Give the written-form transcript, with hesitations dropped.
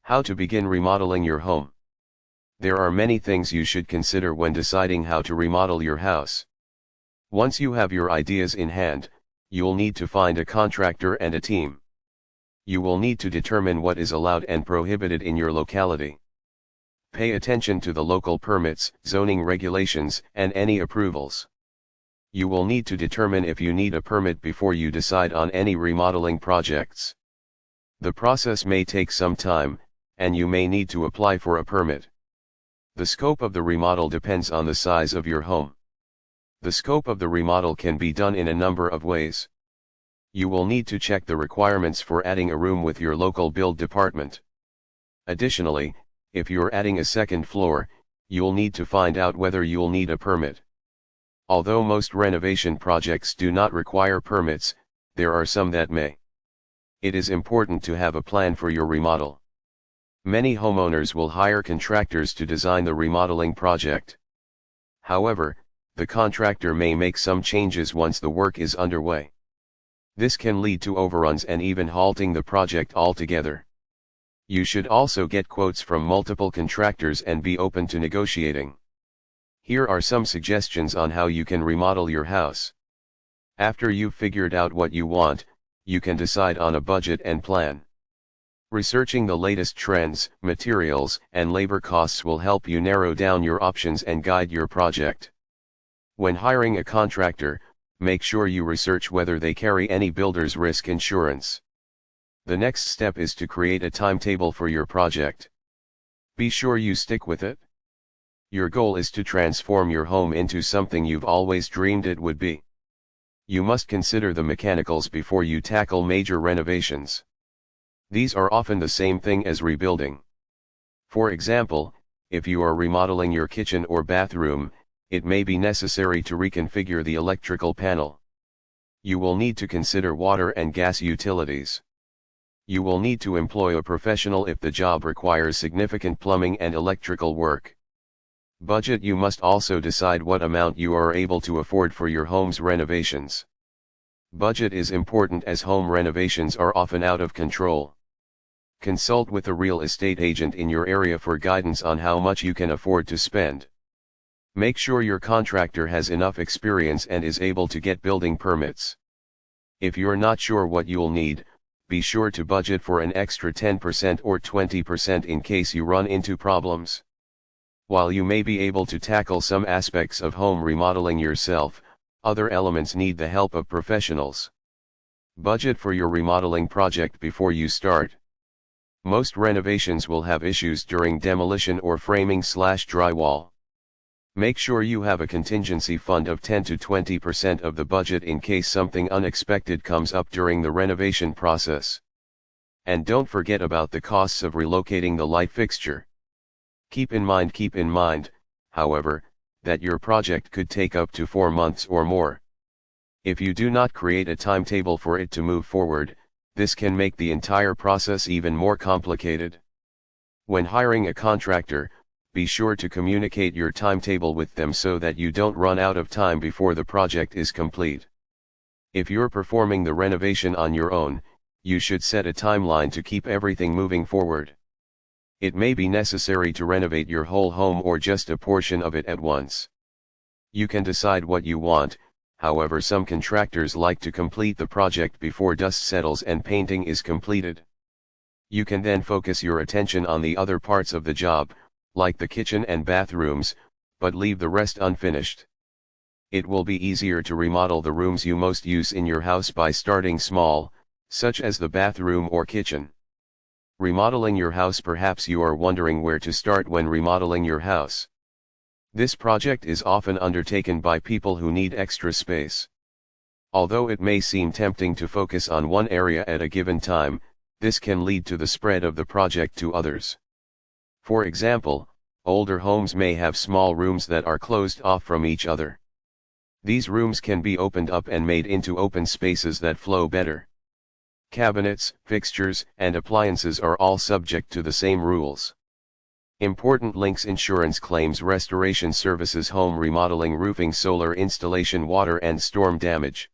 How to begin remodeling your home. There are many things you should consider when deciding how to remodel your house. Once you have your ideas in hand, you'll need to find a contractor and a team. You will need to determine what is allowed and prohibited in your locality. Pay attention to the local permits, zoning regulations, and any approvals. You will need to determine if you need a permit before you decide on any remodeling projects. The process may take some time, and you may need to apply for a permit. The scope of the remodel depends on the size of your home. The scope of the remodel can be done in a number of ways. You will need to check the requirements for adding a room with your local build department. Additionally, if you're adding a second floor, you'll need to find out whether you'll need a permit. Although most renovation projects do not require permits, there are some that may. It is important to have a plan for your remodel. Many homeowners will hire contractors to design the remodeling project. However, the contractor may make some changes once the work is underway. This can lead to overruns and even halting the project altogether. You should also get quotes from multiple contractors and be open to negotiating. Here are some suggestions on how you can remodel your house. After you've figured out what you want, you can decide on a budget and plan. Researching the latest trends, materials, and labor costs will help you narrow down your options and guide your project. When hiring a contractor, make sure you research whether they carry any builder's risk insurance. The next step is to create a timetable for your project. Be sure you stick with it. Your goal is to transform your home into something you've always dreamed it would be. You must consider the mechanicals before you tackle major renovations. These are often the same thing as rebuilding. For example, if you are remodeling your kitchen or bathroom, it may be necessary to reconfigure the electrical panel. You will need to consider water and gas utilities. You will need to employ a professional if the job requires significant plumbing and electrical work. Budget. You must also decide what amount you are able to afford for your home's renovations. Budget is important as home renovations are often out of control. Consult with a real estate agent in your area for guidance on how much you can afford to spend. Make sure your contractor has enough experience and is able to get building permits. If you're not sure what you'll need, be sure to budget for an extra 10% or 20% in case you run into problems. While you may be able to tackle some aspects of home remodeling yourself, other elements need the help of professionals. Budget for your remodeling project before you start. Most renovations will have issues during demolition or framing/drywall. Make sure you have a contingency fund of 10 to 20% of the budget in case something unexpected comes up during the renovation process. And don't forget about the costs of relocating the light fixture. Keep in mind, however, that your project could take up to 4 months or more. If you do not create a timetable for it to move forward, this can make the entire process even more complicated. When hiring a contractor, be sure to communicate your timetable with them so that you don't run out of time before the project is complete. If you're performing the renovation on your own, you should set a timeline to keep everything moving forward. It may be necessary to renovate your whole home or just a portion of it at once. You can decide what you want. However, some contractors like to complete the project before dust settles and painting is completed. You can then focus your attention on the other parts of the job, like the kitchen and bathrooms, but leave the rest unfinished. It will be easier to remodel the rooms you most use in your house by starting small, such as the bathroom or kitchen. Remodeling your house. Perhaps you are wondering where to start when remodeling your house. This project is often undertaken by people who need extra space. Although it may seem tempting to focus on one area at a given time, this can lead to the spread of the project to others. For example, older homes may have small rooms that are closed off from each other. These rooms can be opened up and made into open spaces that flow better. Cabinets, fixtures, and appliances are all subject to the same rules. Important links: insurance claims, restoration services, home remodeling, roofing, solar installation, water and storm damage.